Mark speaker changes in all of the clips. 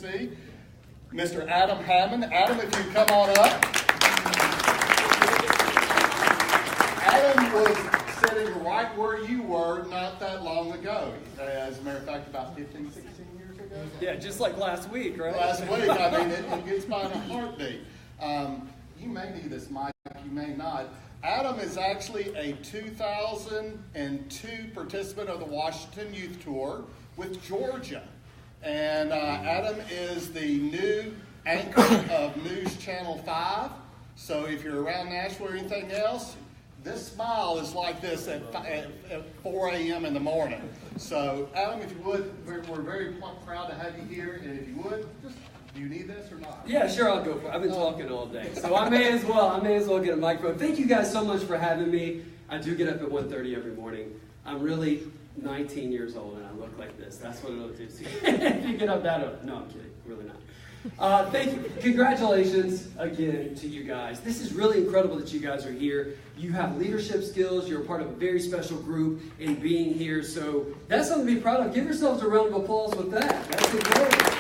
Speaker 1: Tennessee, Mr. Adam Hammond. Adam, if you come on up. Adam was sitting right where you were not that long ago. As a matter of fact, about 15, 16 years ago.
Speaker 2: Yeah, just like last week, right?
Speaker 1: Last week. I mean, it gets by in a heartbeat. You may need this mic, you may not. Adam is actually a 2002 participant of the Washington Youth Tour with Georgia. And Adam is the new anchor of News Channel 5. So if you're around Nashville or anything else, this smile is like this at 4 a.m. in the morning. So Adam, if you would, we're very proud to have you here. And if you would, just, do you need this or not?
Speaker 2: Yeah, sure, I'll go for it. I've been talking all day, so I may as well get a microphone. Thank you guys so much for having me. I do get up at 1:30 every morning. I'm really 19 years old and I look like this. That's what it'll do. If you get up that early. No, I'm kidding. Really not. Thank you. Congratulations again to you guys. This is really incredible that you guys are here. You have leadership skills. You're a part of a very special group in being here. So that's something to be proud of. Give yourselves a round of applause with that. That's incredible.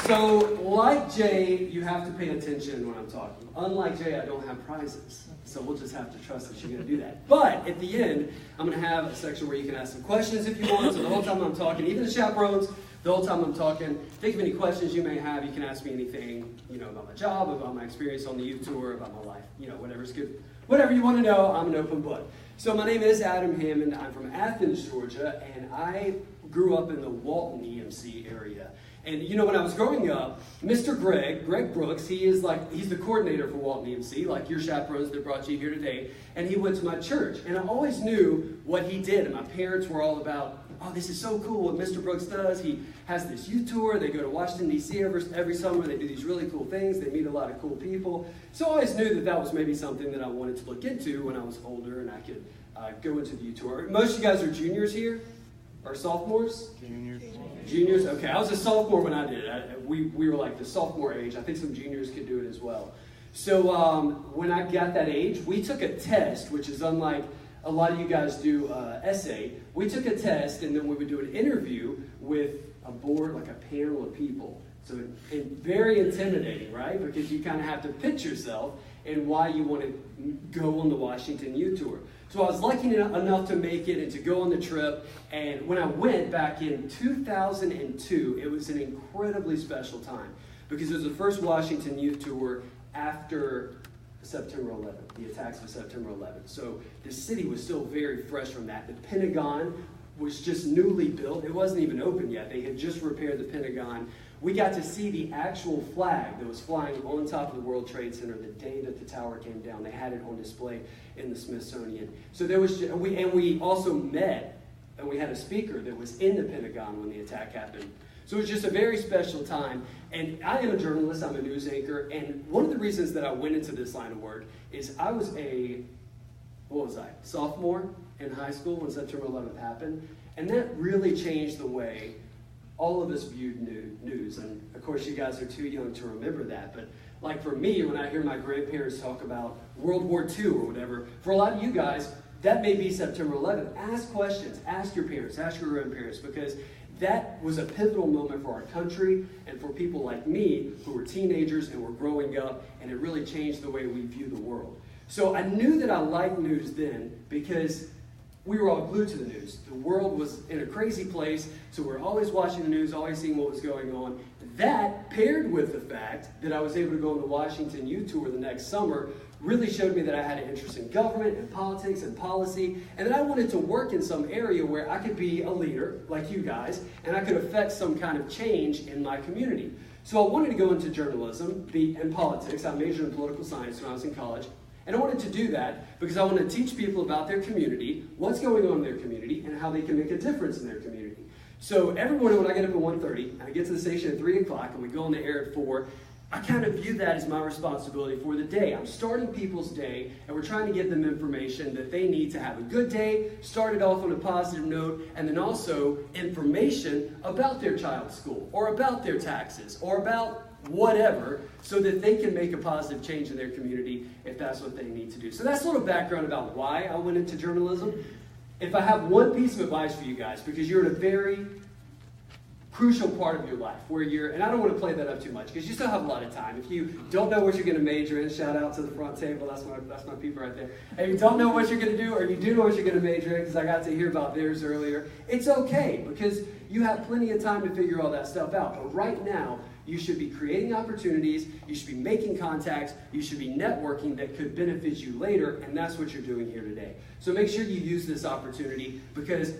Speaker 2: So, like Jay, you have to pay attention when I'm talking. Unlike Jay, I don't have prizes. So we'll just have to trust that you're going to do that. But at the end, I'm going to have a section where you can ask some questions if you want. So the whole time I'm talking, even the chaperones, the whole time I'm talking, think of any questions you may have. You can ask me anything, about my job, about my experience on the youth tour, about my life, whatever's good. Whatever you want to know, I'm an open book. So my name is Adam Hammond. I'm from Athens, Georgia, and I grew up in the Walton EMC area. And when I was growing up, Mr. Greg Brooks, he's the coordinator for Walton EMC, like your chaperones that brought you here today. And he went to my church. And I always knew what he did. And my parents were all about, oh, this is so cool what Mr. Brooks does. He has this youth tour. They go to Washington, D.C. every summer. They do these really cool things. They meet a lot of cool people. So I always knew that was maybe something that I wanted to look into when I was older and I could go into the youth tour. Most of you guys are juniors here? Or sophomores? Juniors? Okay, I was a sophomore when I did it. We were like the sophomore age. I think some juniors could do it as well. So when I got that age, we took a test, which is unlike a lot of you guys do essay. We took a test, and then we would do an interview with a board, like a panel of people. So very intimidating, right? Because you kind of have to pitch yourself and why you want to go on the Washington Youth Tour. So I was lucky enough to make it and to go on the trip. And when I went back in 2002, it was an incredibly special time because it was the first Washington Youth Tour after September 11th, the attacks of September 11th. So the city was still very fresh from that. The Pentagon was just newly built. It wasn't even open yet. They had just repaired the Pentagon. We got to see the actual flag that was flying on top of the World Trade Center the day that the tower came down. They had it on display in the Smithsonian. So there was, we also met, and we had a speaker that was in the Pentagon when the attack happened. So it was just a very special time. And I am a journalist, I'm a news anchor, and one of the reasons that I went into this line of work is I was sophomore in high school when September 11th happened, and that really changed the way all of us viewed news. And of course, you guys are too young to remember that, but like for me, when I hear my grandparents talk about World War II or whatever, for a lot of you guys, that may be September 11th. Ask questions, ask your parents, ask your grandparents, because that was a pivotal moment for our country and for people like me who were teenagers and were growing up, and it really changed the way we view the world. So I knew that I liked news then because we were all glued to the news. The world was in a crazy place, so we're always watching the news, always seeing what was going on. That, paired with the fact that I was able to go on the Washington Youth Tour the next summer, really showed me that I had an interest in government and politics and policy, and that I wanted to work in some area where I could be a leader, like you guys, and I could affect some kind of change in my community. So I wanted to go into journalism and politics. I majored in political science when I was in college. And I wanted to do that because I want to teach people about their community, what's going on in their community, and how they can make a difference in their community. So every morning when I get up at 1:30, and I get to the station at 3 o'clock, and we go on the air at 4, I kind of view that as my responsibility for the day. I'm starting people's day, and we're trying to give them information that they need to have a good day, start it off on a positive note, and then also information about their child's school, or about their taxes, or about whatever, so that they can make a positive change in their community if that's what they need to do. So that's a little background about why I went into journalism. If I have one piece of advice for you guys, because you're in a very crucial part of your life where you're, and I don't want to play that up too much because you still have a lot of time. If you don't know what you're going to major in, shout out to the front table, that's my people right there. If you don't know what you're going to do, or you do know what you're going to major in, because I got to hear about theirs earlier, it's okay because you have plenty of time to figure all that stuff out. But right now, you should be creating opportunities, you should be making contacts, you should be networking that could benefit you later, and that's what you're doing here today. So make sure you use this opportunity because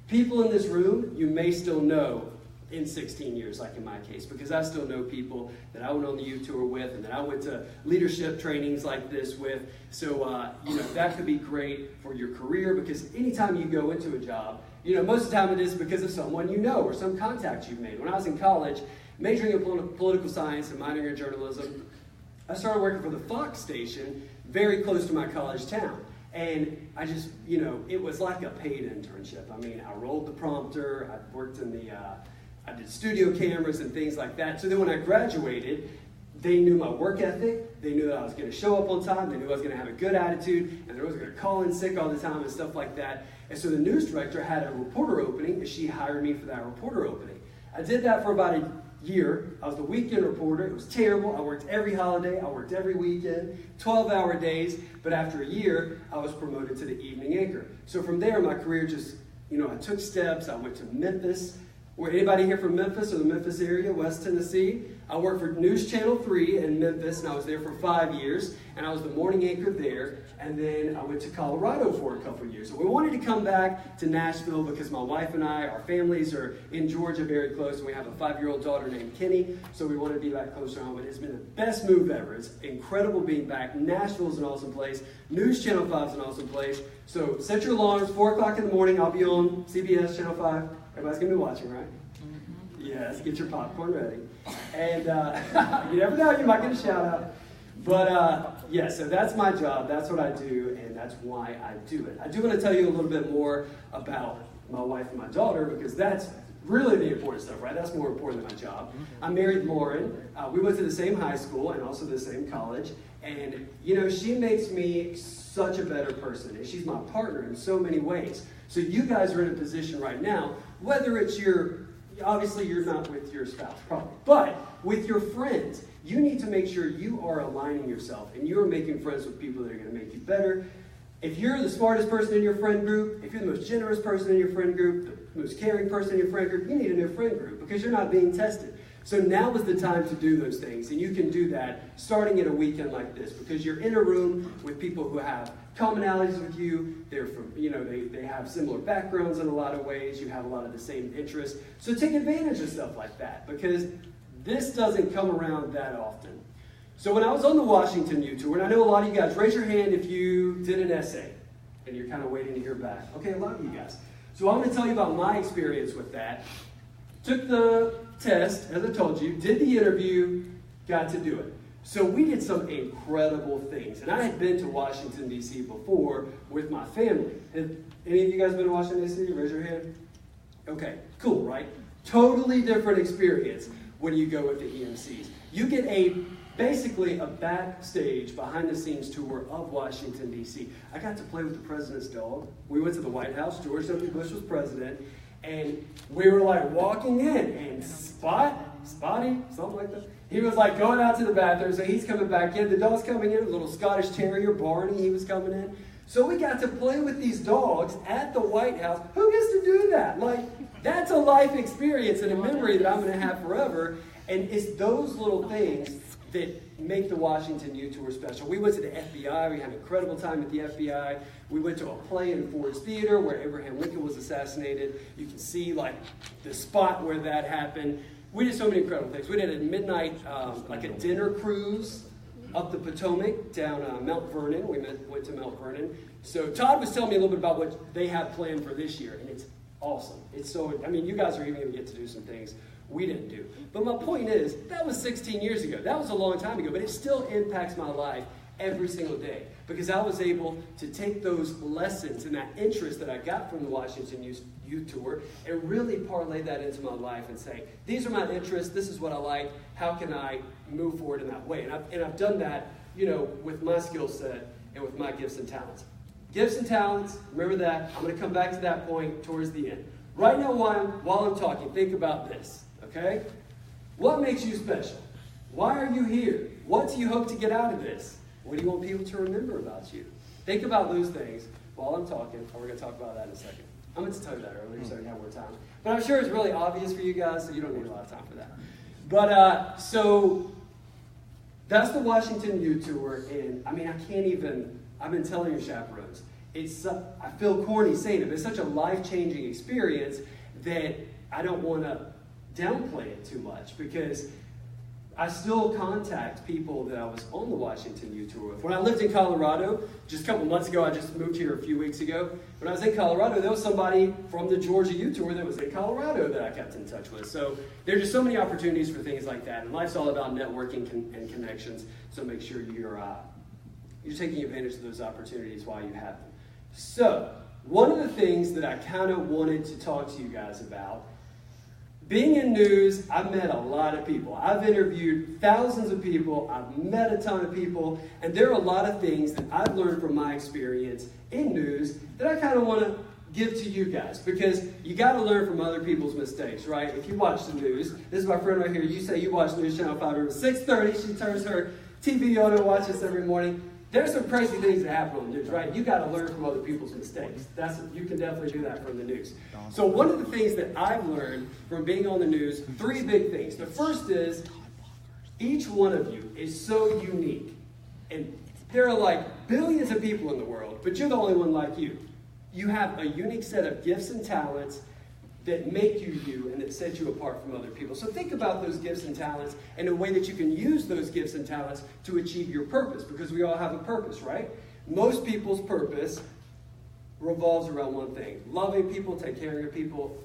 Speaker 2: people in this room, you may still know in 16 years, like in my case, because I still know people that I went on the youth tour with and that I went to leadership trainings like this with. So, that could be great for your career because anytime you go into a job, most of the time it is because of someone you know or some contacts you've made. When I was in college, majoring in political science and minoring in journalism, I started working for the Fox station very close to my college town. And I just, it was like a paid internship. I mean, I rolled the prompter, I worked in I did studio cameras and things like that. So then when I graduated, they knew my work ethic, they knew that I was going to show up on time, they knew I was going to have a good attitude, and that I wasn't going to call in sick all the time and stuff like that. And so the news director had a reporter opening, and she hired me for that reporter opening. I did that for about a year. I was the weekend reporter. It was terrible. I worked every holiday. I worked every weekend, 12-hour days. But after a year, I was promoted to the evening anchor. So from there, my career just, I took steps. I went to Memphis. Anybody here from Memphis or the Memphis area, West Tennessee? I worked for News Channel 3 in Memphis, and I was there for 5 years, and I was the morning anchor there, and then I went to Colorado for a couple of years. So we wanted to come back to Nashville because my wife and I, our families are in Georgia very close, and we have a 5-year-old daughter named Kenny, so we wanted to be back closer home. But it's been the best move ever. It's incredible being back. Nashville's an awesome place. News Channel 5 is an awesome place. So set your alarms, 4 o'clock in the morning, I'll be on CBS Channel 5. Everybody's going to be watching, right? Yes, get your popcorn ready. And you never know, you might get a shout out. But so that's my job, that's what I do, and that's why I do it. I do want to tell you a little bit more about my wife and my daughter because that's really the important stuff, right? That's more important than my job. I married Lauren. We went to the same high school and also the same college. And, she makes me such a better person. And she's my partner in so many ways. So you guys are in a position right now, whether it's obviously you're not with your spouse, probably, but with your friends, you need to make sure you are aligning yourself and you're making friends with people that are going to make you better. If you're the smartest person in your friend group, if you're the most generous person in your friend group, the most caring person in your friend group, you need a new friend group because you're not being tested. So now is the time to do those things, and you can do that starting at a weekend like this because you're in a room with people who have commonalities with you. They're from, they have similar backgrounds in a lot of ways. You have a lot of the same interests. So take advantage of stuff like that because this doesn't come around that often. So when I was on the Washington Youth Tour, and I know a lot of you guys, raise your hand if you did an essay and you're kind of waiting to hear back. Okay, a lot of you guys. So I'm going to tell you about my experience with that. Took the test, as I told you, did the interview, got to do it. So we did some incredible things. And I had been to Washington, D.C. before with my family. Have any of you guys been to Washington, D.C.? Raise your hand. Okay, cool, right? Totally different experience when you go with the EMCs. You get basically a backstage, behind-the-scenes tour of Washington, D.C. I got to play with the president's dog. We went to the White House. George W. Bush was president. And we were like walking in, and Spotty, something like that. He was like going out to the bathroom, so he's coming back in. The dog's coming in, a little Scottish Terrier, Barney, he was coming in. So we got to play with these dogs at the White House. Who gets to do that? Like, that's a life experience and a memory that I'm going to have forever. And it's those little things that make the Washington Youth Tour special. We went to the FBI. We had an incredible time at the FBI. We went to a play in Ford's Theater where Abraham Lincoln was assassinated. You can see like the spot where that happened. We did so many incredible things. We did a midnight, like a dinner cruise up the Potomac down Mount Vernon. We went to Mount Vernon. So Todd was telling me a little bit about what they have planned for this year, and it's awesome. It's so, you guys are even going to get to do some things we didn't do. But my point is, that was 16 years ago. That was a long time ago, but it still impacts my life every single day because I was able to take those lessons and that interest that I got from the Washington Youth Tour and really parlay that into my life and say, these are my interests, this is what I like, how can I move forward in that way? And I've done that, with my skill set and with my gifts and talents. Gifts and talents, remember that. I'm going to come back to that point towards the end. Right now, while I'm talking, think about this, okay? What makes you special? Why are you here? What do you hope to get out of this? What do you want people to remember about you? Think about those things while I'm talking, and we're going to talk about that in a second. I meant to tell you that earlier, so I have more time. But I'm sure it's really obvious for you guys, so you don't need a lot of time for that. But, so, that's the Washington U Tour, and, I mean, I've been telling your chaperones, I feel corny saying it, but it's such a life-changing experience that I don't want to downplay it too much, because I still contact people that I was on the Washington U Tour with. When I lived in Colorado, just a couple months ago, I just moved here a few weeks ago. When I was in Colorado, there was somebody from the Georgia U Tour that was in Colorado that I kept in touch with. So there's just so many opportunities for things like that. And life's all about networking and connections. So make sure you're taking advantage of those opportunities while you have them. So one of the things that I kind of wanted to talk to you guys about, being in news, I've met a lot of people. I've interviewed thousands of people. I've met a ton of people. And there are a lot of things that I've learned from my experience in news that I kind of want to give to you guys. Because you got to learn from other people's mistakes, right? If you watch the news, this is my friend right here. You say you watch News Channel 5 every 6:30. She turns her TV on and watches every morning. There's some crazy things that happen on the news, right? You got to learn from other people's mistakes. You can definitely do that from the news. So one of the things that I've learned from being on the news, 3 big things. The first is, each one of you is so unique. And there are like billions of people in the world, but you're the only one like you. You have a unique set of gifts and talents that make you you and that set you apart from other people. So think about those gifts and talents and a way that you can use those gifts and talents to achieve your purpose, because we all have a purpose, right? Most people's purpose revolves around one thing: loving people, taking care of people,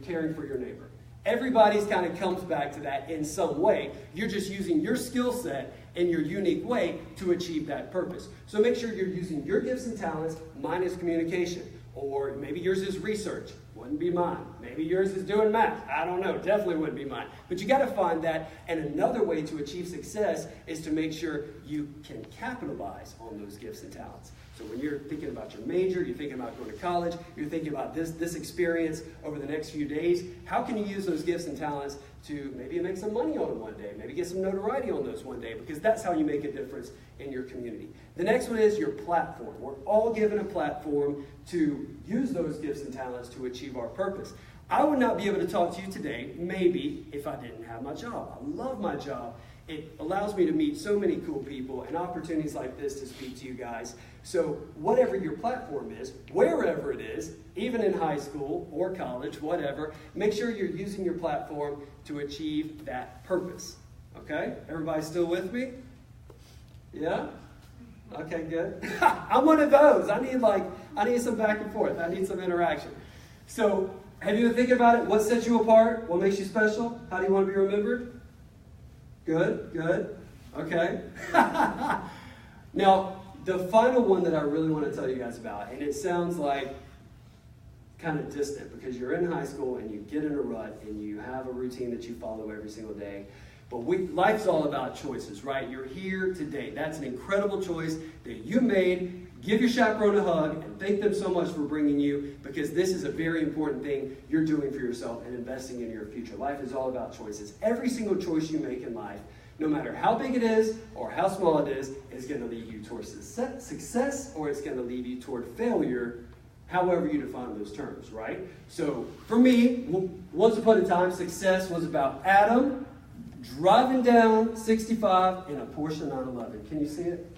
Speaker 2: caring for your neighbor. Everybody's kind of comes back to that in some way. You're just using your skill set in your unique way to achieve that purpose. So make sure you're using your gifts and talents. Mine is communication, or maybe yours is research. Wouldn't be mine. Maybe yours is doing math. I don't know. Definitely wouldn't be mine. But you got to find that. And another way to achieve success is to make sure you can capitalize on those gifts and talents. So when you're thinking about your major, you're thinking about going to college, you're thinking about this experience over the next few days, how can you use those gifts and talents to maybe make some money on them one day, maybe get some notoriety on those one day, because that's how you make a difference in your community. The next one is your platform. We're all given a platform to use those gifts and talents to achieve our purpose. I would not be able to talk to you today, maybe, if I didn't have my job. I love my job. It allows me to meet so many cool people and opportunities like this to speak to you guys. So whatever your platform is, wherever it is, even in high school or college, whatever, make sure you're using your platform to achieve that purpose. Okay? Everybody still with me? Yeah? Okay, good. I'm one of those. I need some back and forth. I need some interaction. So have you been thinking about it? What sets you apart? What makes you special? How do you want to be remembered? Good, good. Okay. Now, the final one that I really want to tell you guys about, and it sounds like kind of distant because you're in high school and you get in a rut and you have a routine that you follow every single day. But life's all about choices, right? You're here today. That's an incredible choice that you made. Give your chaperone a hug and thank them so much for bringing you, because this is a very important thing you're doing for yourself and investing in your future. Life is all about choices. Every single choice you make in life, no matter how big it is or how small it is going to lead you towards success, or it's going to lead you toward failure, however you define those terms, right? So for me, once upon a time, success was about Adam driving down 65 in a Porsche 911. Can you see it?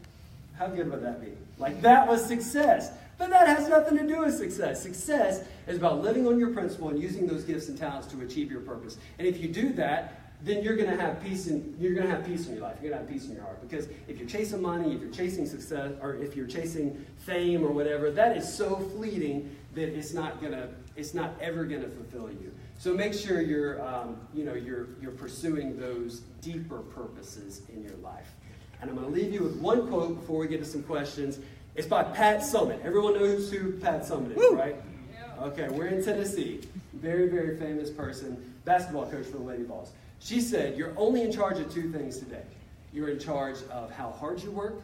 Speaker 2: How good would that be? Like, that was success. But that has nothing to do with success. Success is about living on your principle and using those gifts and talents to achieve your purpose. And if you do that, then you're going to have peace in your life. You're going to have peace in your heart. Because if you're chasing money, if you're chasing success, or if you're chasing fame or whatever, that is so fleeting that it's not ever going to fulfill you. So make sure you're pursuing those deeper purposes in your life. And I'm going to leave you with one quote before we get to some questions. It's by Pat Summitt. Everyone knows who Pat Summitt is, right? Yeah. Okay, we're in Tennessee. Very, very famous person, basketball coach for the Lady Vols. She said, you're only in charge of 2 things today. You're in charge of how hard you work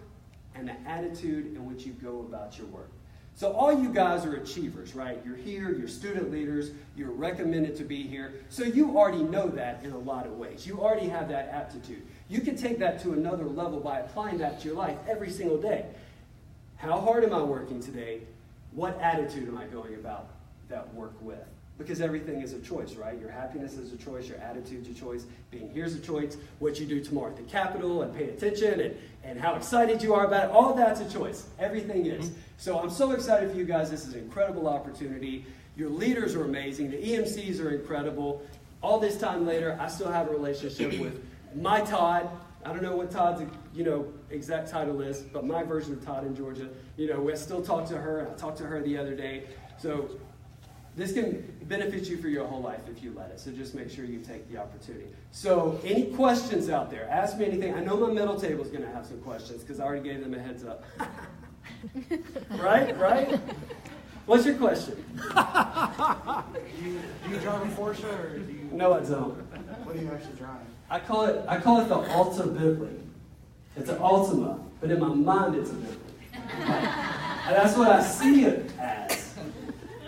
Speaker 2: and the attitude in which you go about your work. So all you guys are achievers, right? You're here, you're student leaders, you're recommended to be here. So you already know that in a lot of ways. You already have that aptitude. You can take that to another level by applying that to your life every single day. How hard am I working today? What attitude am I going about that work with? Because everything is a choice, right? Your happiness is a choice, your attitude's a choice, being here's a choice, what you do tomorrow at the Capitol and pay attention and how excited you are about it, all that's a choice. Everything is. So I'm so excited for you guys. This is an incredible opportunity. Your leaders are amazing. The EMCs are incredible. All this time later, I still have a relationship with my Todd. I don't know what Todd's exact title is, but my version of Todd in Georgia. We still talk to her. I talked to her the other day. So this can benefit you for your whole life if you let it. So just make sure you take the opportunity. So any questions out there? Ask me anything. I know my middle table is going to have some questions because I already gave them a heads up. Right? What's your question?
Speaker 3: Do you drive a Porsche or do you?
Speaker 2: No, I don't.
Speaker 3: What do you actually drive?
Speaker 2: I call it the Alta Bentley. It's an Altima, but in my mind it's a Bentley. And that's what I see it as.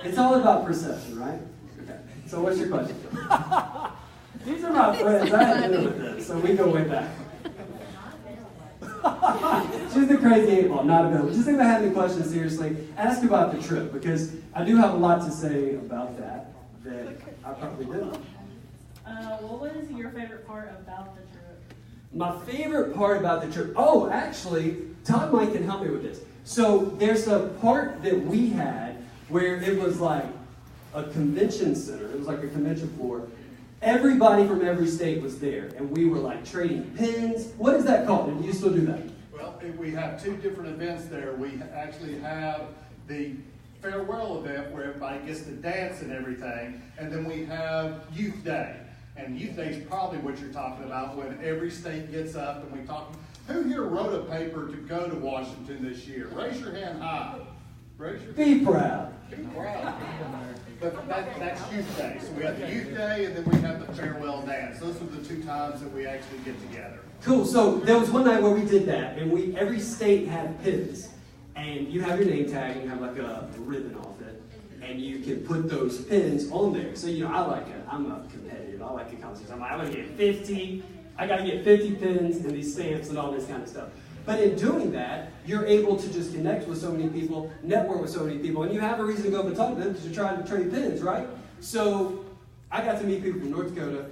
Speaker 2: It's all about perception, right? Okay. So what's your question? These are my friends. I had dinner with them, so we go way back. She's the crazy 8 ball, not a Bentley. Just if I have any questions, seriously, ask about the trip, because I do have a lot to say about that I probably didn't.
Speaker 4: What was your favorite part about the trip?
Speaker 2: My favorite part about the trip, oh, actually, Todd Mike can help me with this. So there's a part that we had where it was like a convention center. It was like a convention floor. Everybody from every state was there, and we were like trading pins. What is that called? And do you still do that?
Speaker 1: Well, we have 2 different events there. We actually have the farewell event where everybody gets to dance and everything, and then we have Youth Day. And Youth Day is probably what you're talking about, when every state gets up and we talk. Who here wrote a paper to go to Washington this year? Raise your hand high. Raise your hand.
Speaker 2: Be proud.
Speaker 1: Be proud. But that's Youth Day. So we have the Youth Day, and then we have the farewell dance. Those are the 2 times that we actually get together.
Speaker 2: Cool. So there was one night where we did that, and every state had pins. And you have your name tag, and you have like a ribbon off it. And you can put those pins on there. So, I'm a competitive. I like a competition. I'm going to get 50. I got to get 50 pins and these stamps and all this kind of stuff. But in doing that, you're able to just connect with so many people, network with so many people, and you have a reason to go up and talk to them because you're trying to trade pins, right? So I got to meet people from North Dakota,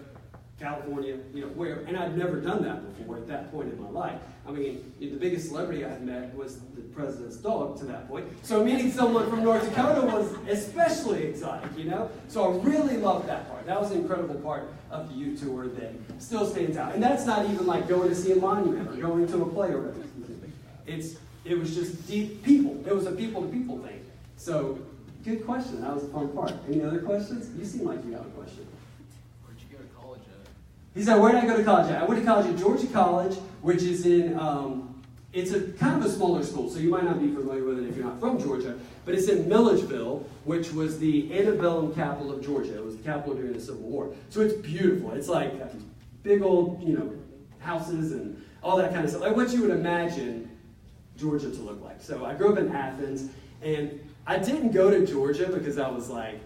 Speaker 2: California, where, and I'd never done that before at that point in my life. I mean, the biggest celebrity I had met was the president's dog to that point. So meeting someone from North Dakota was especially exciting, So I really loved that part. That was an incredible part of the youth tour that still stands out. And that's not even like going to see a monument or going to a play or whatever. It was just deep people. It was a people-to-people thing. So, good question. That was a fun part. Any other questions? You seem like you got a question.
Speaker 3: Where'd you go to college at?
Speaker 2: He said, where did I go to college at? I went to college at Georgia College, which is in, it's a kind of a smaller school, so you might not be familiar with it if you're not from Georgia, but it's in Milledgeville, which was the antebellum capital of Georgia. It was the capital during the Civil War. So it's beautiful. It's like big old, houses and all that kind of stuff. Like what you would imagine Georgia to look like. So I grew up in Athens, and I didn't go to Georgia because I was like,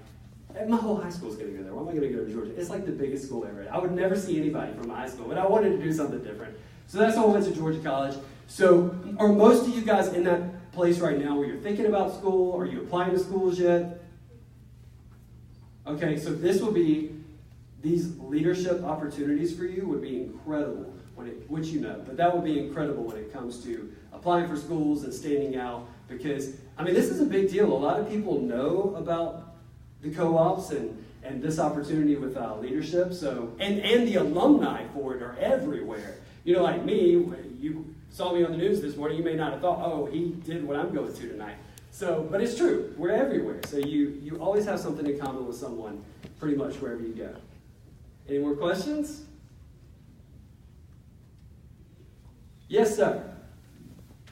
Speaker 2: my whole high school is going to go there. Why am I going to go to Georgia? It's like the biggest school ever. I would never see anybody from my high school, but I wanted to do something different. So that's why I went to Georgia College. So are most of you guys in that place right now where you're thinking about school? Are you applying to schools yet? Okay, so these leadership opportunities for you would be incredible, which but that would be incredible when it comes to applying for schools and standing out, because, this is a big deal. A lot of people know about the co-ops and this opportunity with leadership, so, and the alumni for it are everywhere. Like me, you saw me on the news this morning, you may not have thought, oh, he did what I'm going to tonight. So, but it's true, we're everywhere. So you always have something in common with someone pretty much wherever you go. Any more questions? Yes, sir.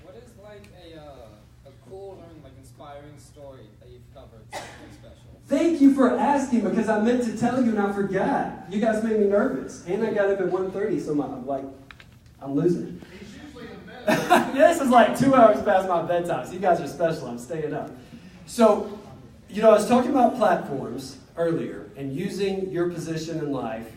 Speaker 5: What is like a cool or inspiring story that you've covered, something special?
Speaker 2: Thank you for asking, because I meant to tell you and I forgot. You guys made me nervous. And I got up at 1:30, so I'm losing it.
Speaker 1: He's usually in bed.
Speaker 2: This is like 2 hours past my bedtime, so you guys are special. I'm staying up. So, I was talking about platforms earlier and using your position in life,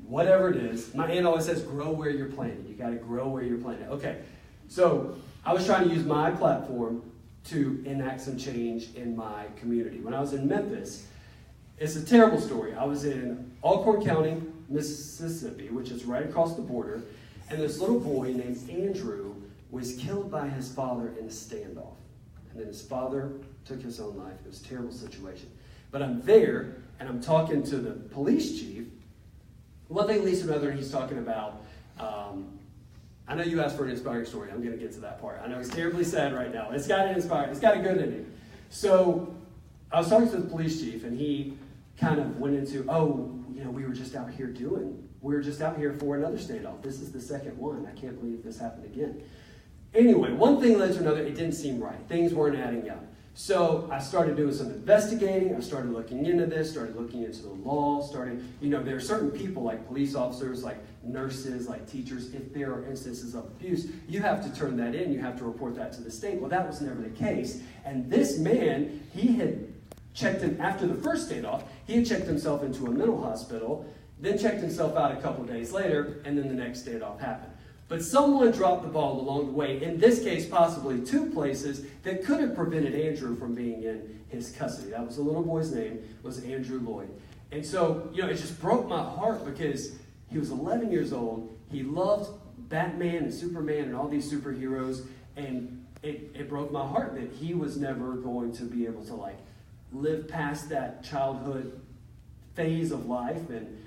Speaker 2: whatever it is. My aunt always says, grow where you're planted. You got to grow where you're planted. Okay, so I was trying to use my platform to enact some change in my community. When I was in Memphis, it's a terrible story. I was in Alcorn County, Mississippi, which is right across the border, and this little boy named Andrew was killed by his father in a standoff. And then his father took his own life. It was a terrible situation. But I'm there, and I'm talking to the police chief. One thing leads to another, and he's talking about, I know you asked for an inspiring story. I'm going to get to that part. I know it's terribly sad right now. It's got a good ending. So I was talking to the police chief, and he kind of went into, we were just out here for another standoff. This is the second one. I can't believe this happened again. Anyway, one thing led to another. It didn't seem right. Things weren't adding up. So I started doing some investigating. I started looking into this, started looking into the law, there are certain people like police officers, like nurses, like teachers. If there are instances of abuse, you have to turn that in. You have to report that to the state. Well, that was never the case. And this man, he had checked in after the first standoff. He had checked himself into a mental hospital, then checked himself out a couple days later, and then the next standoff happened. But someone dropped the ball along the way, in this case possibly 2 places, that could have prevented Andrew from being in his custody. That was the little boy's name, was Andrew Lloyd. And so, it just broke my heart because he was 11 years old. He loved Batman and Superman and all these superheroes, and it broke my heart that he was never going to be able to live past that childhood phase of life. And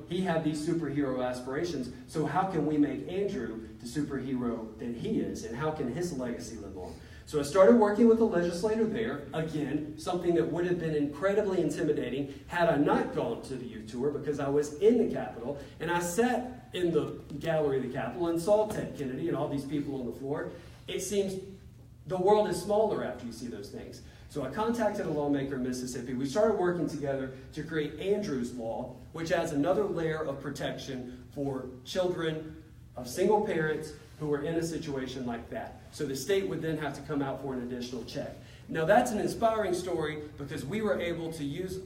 Speaker 2: he had these superhero aspirations. So how can we make Andrew the superhero that he is? And how can his legacy live on? So I started working with the legislator there. Again, something that would have been incredibly intimidating had I not gone to the youth tour, because I was in the Capitol. And I sat in the gallery of the Capitol and saw Ted Kennedy and all these people on the floor. It seems the world is smaller after you see those things. So I contacted a lawmaker in Mississippi. We started working together to create Andrew's Law, which adds another layer of protection for children of single parents who are in a situation like that. So the state would then have to come out for an additional check. Now that's an inspiring story because we were able to use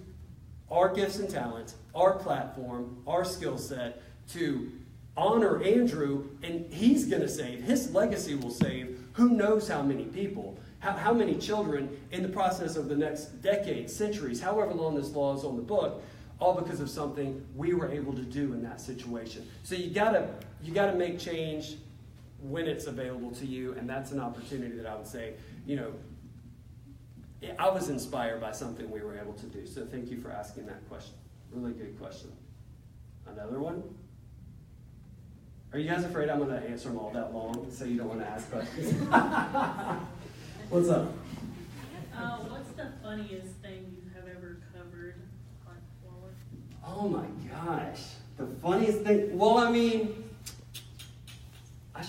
Speaker 2: our gifts and talents, our platform, our skill set to honor Andrew, and he's going to save, his legacy will save who knows how many people. How many children in the process of the next decades, centuries, however long this law is on the book, all because of something we were able to do in that situation. So you gotta make change when it's available to you, and that's an opportunity that I would say, I was inspired by something we were able to do. So thank you for asking that question. Really good question. Another one? Are you guys afraid I'm going to answer them all that long, so you don't want to ask questions? What's up?
Speaker 4: What's the funniest thing you have ever covered on Forward?
Speaker 2: Oh my gosh. The funniest thing? Well, I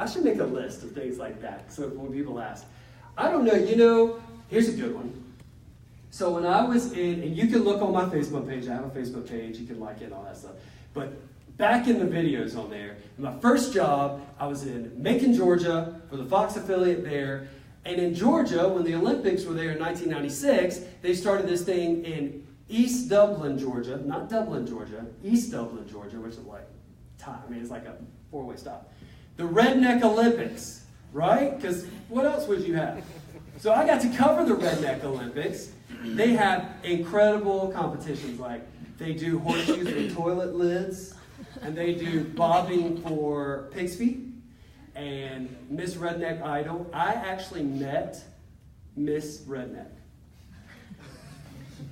Speaker 2: should make a list of things like that. So when people ask, I don't know, here's a good one. So when I was in, and you can look on my Facebook page, I have a Facebook page, you can like it and all that stuff. But back in the videos on there, my first job, I was in Macon, Georgia, for the Fox affiliate there. And in Georgia, when the Olympics were there in 1996, they started this thing in East Dublin, Georgia. Not Dublin, Georgia. East Dublin, Georgia, which is it's like a 4-way stop. The Redneck Olympics, right? Because what else would you have? So I got to cover the Redneck Olympics. They have incredible competitions, like they do horseshoes with toilet lids, and they do bobbing for pig's feet. And Miss Redneck Idol, I actually met Miss Redneck.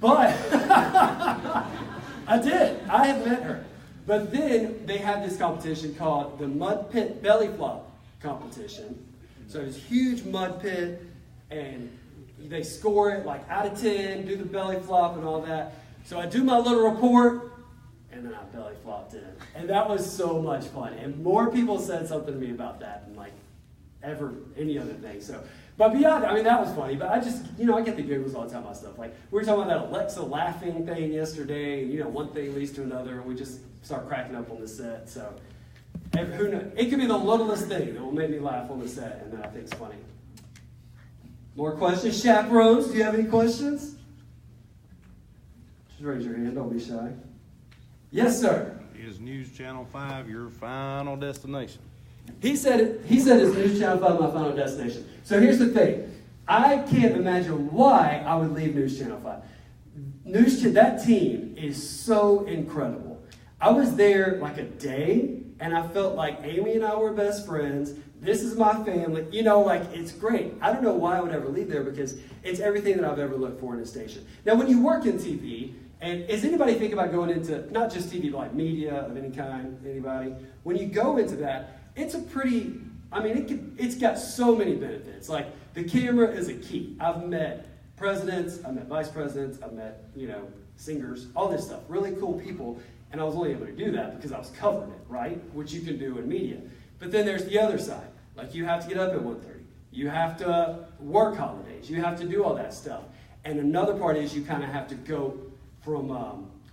Speaker 2: But I did. I have met her. But then they had this competition called the Mud Pit Belly Flop competition. So it's huge mud pit, and they score it out of 10, do the belly flop and all that. So I do my little report, and then I belly flopped in. And that was so much fun. And more people said something to me about that than any other thing. So, but beyond, that was funny. But I just, I get the giggles all the time about stuff. We were talking about that Alexa laughing thing yesterday. And, one thing leads to another, and we just start cracking up on the set. So, who knows? It could be the littlest thing that will make me laugh on the set, and then I think it's funny. More questions? Chaperones, do you have any questions? Just raise your hand, don't be shy. Yes, sir.
Speaker 6: Is News Channel 5 your final destination?
Speaker 2: He said it's News Channel 5 my final destination. So here's the thing. I can't imagine why I would leave News Channel 5. That team is so incredible. I was there like a day, and I felt like Amy and I were best friends. This is my family. You know, like, it's great. I don't know why I would ever leave there because it's everything that I've ever looked for in a station. Now, when you work in TV, and is anybody thinking about going into, not just TV, but like media of any kind, anybody? When you go into that, it's a pretty, I mean, it's got so many benefits. Like, the camera is a key. I've met presidents, I've met vice presidents, I've met, singers, all this stuff. Really cool people. And I was only able to do that because I was covering it, right? Which you can do in media. But then there's the other side. Like, you have to get up at 1:30. You have to work holidays. You have to do all that stuff. And another part is you kind of have to go from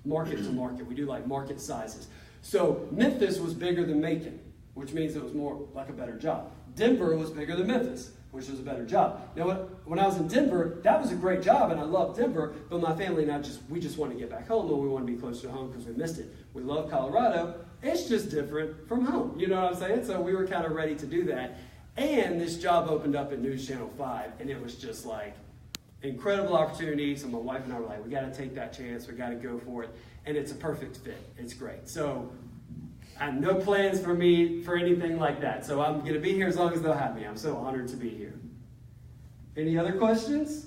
Speaker 2: market to market. We do like market sizes. So Memphis was bigger than Macon, which means it was more like a better job. Denver was bigger than Memphis, which was a better job. Now, when I was in Denver, that was a great job, and I loved Denver, but my family and I we just want to get back home, and we want to be close to home because we missed it. We love Colorado. It's just different from home. You know what I'm saying? So we were kind of ready to do that. And this job opened up at News Channel 5, and it was just like incredible opportunity. So my wife and I were like, we got to take that chance. We got to go for it. And it's a perfect fit. It's great. So I have no plans for me for anything like that. So I'm going to be here as long as they'll have me. I'm so honored to be here. Any other questions?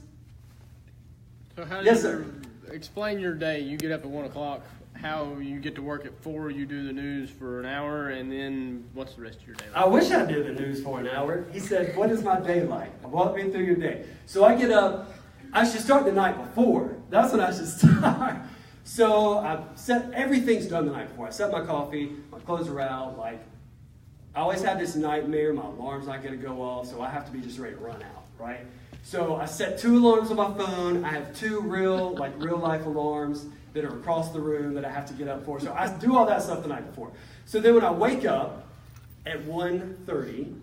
Speaker 7: So how do
Speaker 2: Yes,
Speaker 7: you
Speaker 2: sir.
Speaker 7: explain your day? You get up at 1 o'clock. How you get to work at 4? You do the news for an hour, and then what's the rest of your day like?
Speaker 2: I wish I did the news for an hour. He said, what is my day like? Walk me through your day. So I get up. I should start the night before. That's when I should start. So everything's done the night before. I set my coffee, my clothes are out. Like, I always have this nightmare. My alarm's not going to go off, so I have to be just ready to run out, right? So I set 2 alarms on my phone. I have 2 real life alarms that are across the room that I have to get up for. So I do all that stuff the night before. So then when I wake up at 1:30,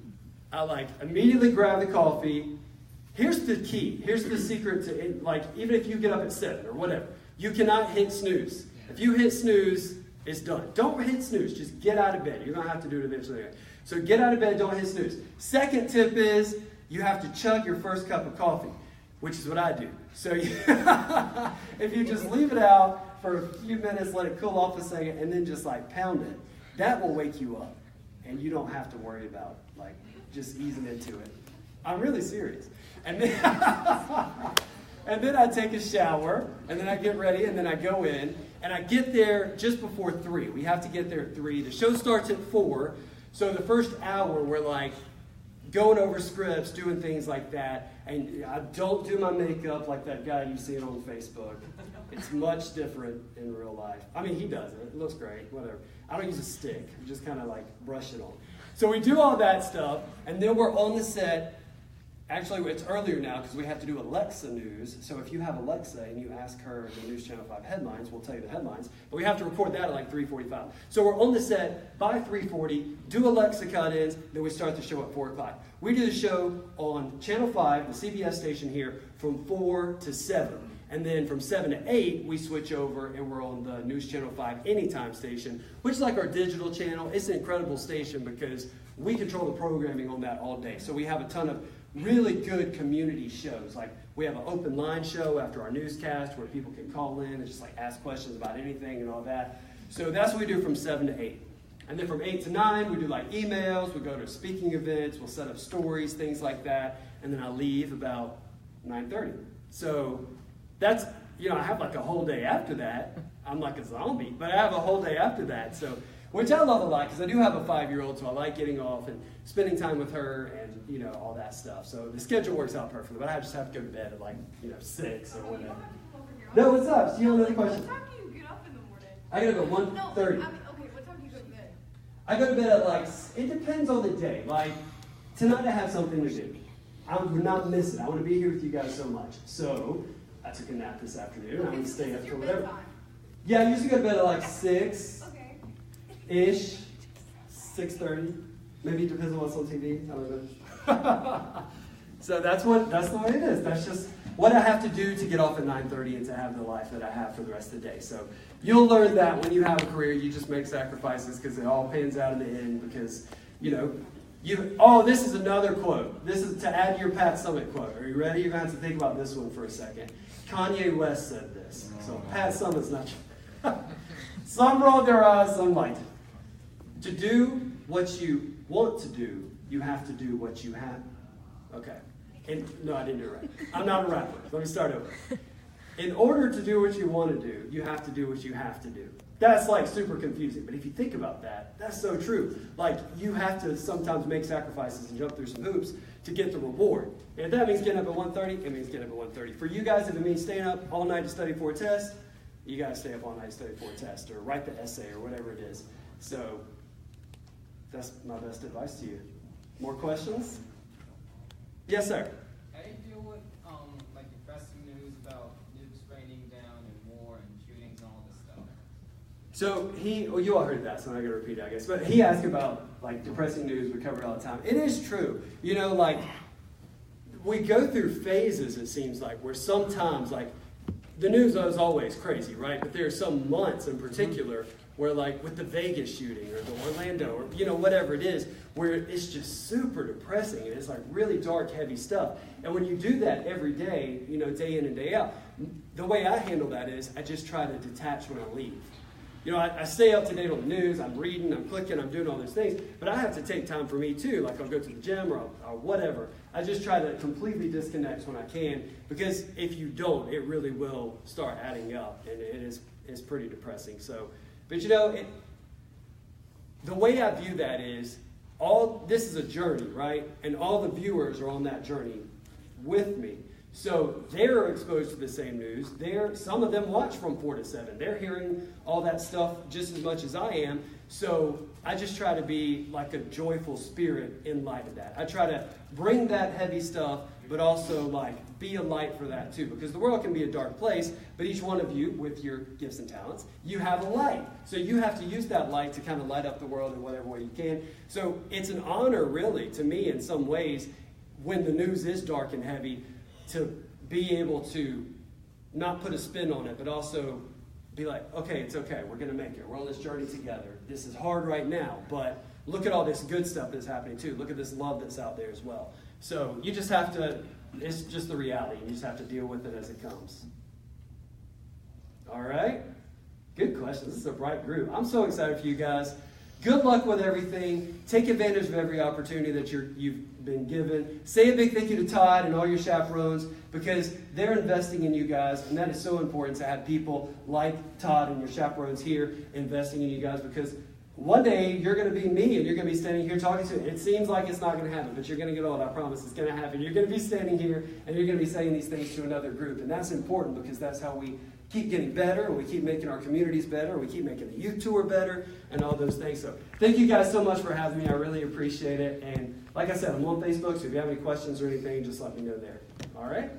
Speaker 2: I immediately grab the coffee. Here's the key. Here's the secret to it. Like, even if you get up at 7 or whatever, you cannot hit snooze. If you hit snooze, it's done. Don't hit snooze. Just get out of bed. You're going to have to do it eventually. So get out of bed. Don't hit snooze. Second tip is you have to chug your first cup of coffee, which is what I do. So if you just leave it out for a few minutes, let it cool off a second, and then just pound it, that will wake you up. And you don't have to worry about just easing into it. I'm really serious. And then, and then I take a shower, and then I get ready, and then I go in, and I get there just before 3. We have to get there at 3. The show starts at 4, so the first hour we're going over scripts, doing things like that, and I don't do my makeup like that guy you see it on Facebook. It's much different in real life. I mean, he does it. It looks great, whatever. I don't use a stick. I just kind of brush it on. So we do all that stuff, and then we're on the set. Actually, it's earlier now because we have to do Alexa news. So if you have Alexa and you ask her the News Channel 5 headlines, we'll tell you the headlines. But we have to record that at 3:45. So we're on the set by 3:40, do Alexa cut-ins, then we start the show at 4 o'clock. We do the show on Channel 5, the CBS station here, from 4 to 7. And then from 7 to 8, we switch over and we're on the News Channel 5 Anytime station, which is like our digital channel. It's an incredible station because we control the programming on that all day. So we have a ton of really good community shows. We have an open line show after our newscast where people can call in and just ask questions about anything and all that. So that's what we do from 7 to 8. And then from 8 to 9, we do emails, we go to speaking events, we'll set up stories, things like that. And then I leave about 9:30. So that's, I have a whole day after that. I'm like a zombie, but I have a whole day after that. So, which I love a lot because I do have a 5-year-old, so I like getting off and spending time with her and, all that stuff. So the schedule works out perfectly, but I just have to go to bed at 6 or whatever. No, what's up? Do you have another question?
Speaker 8: What time do you get up in the morning?
Speaker 2: I gotta go 1:30.
Speaker 8: Okay, what time do you go to bed?
Speaker 2: I go to bed at it depends on the day. Tonight I have something to do. I'm not missing. I want to be here with you guys so much. So I took a nap this afternoon. I'm going to stay up till whatever.
Speaker 8: Bedtime?
Speaker 2: Yeah, I usually go to bed at 6
Speaker 8: Okay.
Speaker 2: ish, 6:30. Maybe it depends on what's on TV. I don't know. So that's the way it is. That's just what I have to do to get off at 9:30 and to have the life that I have for the rest of the day. So you'll learn that when you have a career, you just make sacrifices because it all pans out in the end because, this is another quote. This is to add to your Pat Summitt quote. Are you ready? You're going to have to think about this one for a second. Kanye West said this. So Pat Summitt's not Some rolled their eyes, some liked it. To do what you want to do, you have to do what you have. Okay. No, I didn't do it right. I'm not a rapper. Let me start over. In order to do what you want to do, you have to do what you have to do. That's like super confusing, but if you think about that, that's so true. Like you have to sometimes make sacrifices and jump through some hoops to get the reward. And if that means getting up at 1:30, it means getting up at 1:30. For you guys, if it means staying up all night to study for a test, you got to stay up all night to study for a test or write the essay or whatever it is. So that's my best advice to you. More questions? Yes, sir.
Speaker 5: How do you deal with like depressing news about nukes raining down and war and shootings and all this stuff?
Speaker 2: So you all heard that, so I'm not going to repeat it, I guess. But he asked about like depressing news. We cover it all the time. It is true. Like we go through phases, it seems like, where sometimes like the news is always crazy, right? But there are some months in particular where like with the Vegas shooting or the Orlando or whatever it is, where it's just super depressing and it's like really dark, heavy stuff. And when you do that every day, day in and day out, the way I handle that is I just try to detach when I leave. I stay up to date on the news, I'm reading, I'm clicking, I'm doing all those things, but I have to take time for me too. Like I'll go to the gym or whatever. I just try to completely disconnect when I can, because if you don't, it really will start adding up, and it's pretty depressing. So, but the way I view that is, this is a journey, right? And all the viewers are on that journey with me. So they're exposed to the same news. Some of them watch from 4 to 7. They're hearing all that stuff just as much as I am. So I just try to be like a joyful spirit in light of that. I try to bring that heavy stuff, but also like be a light for that too. Because the world can be a dark place, but each one of you with your gifts and talents, you have a light. So you have to use that light to kind of light up the world in whatever way you can. So it's an honor really to me in some ways when the news is dark and heavy, to be able to not put a spin on it, but also be like, okay, it's okay. We're going to make it. We're on this journey together. This is hard right now, but look at all this good stuff that's happening too. Look at this love that's out there as well. So you just have to, it's just the reality. You just have to deal with it as it comes. All right? Good questions. This is a bright group. I'm so excited for you guys. Good luck with everything. Take advantage of every opportunity that you've been given. Say a big thank you to Todd and all your chaperones, because they're investing in you guys, and that is so important to have people like Todd and your chaperones here investing in you guys, because one day you're going to be me and you're going to be standing here talking to it. It seems like it's not going to happen, but you're going to get old. I promise it's going to happen. You're going to be standing here and you're going to be saying these things to another group, and that's important because that's how we keep getting better, and we keep making our communities better, and we keep making the youth tour better, and all those things. So thank you guys so much for having me. I really appreciate it. And like I said, I'm on Facebook, so if you have any questions or anything, just let me know there. All right?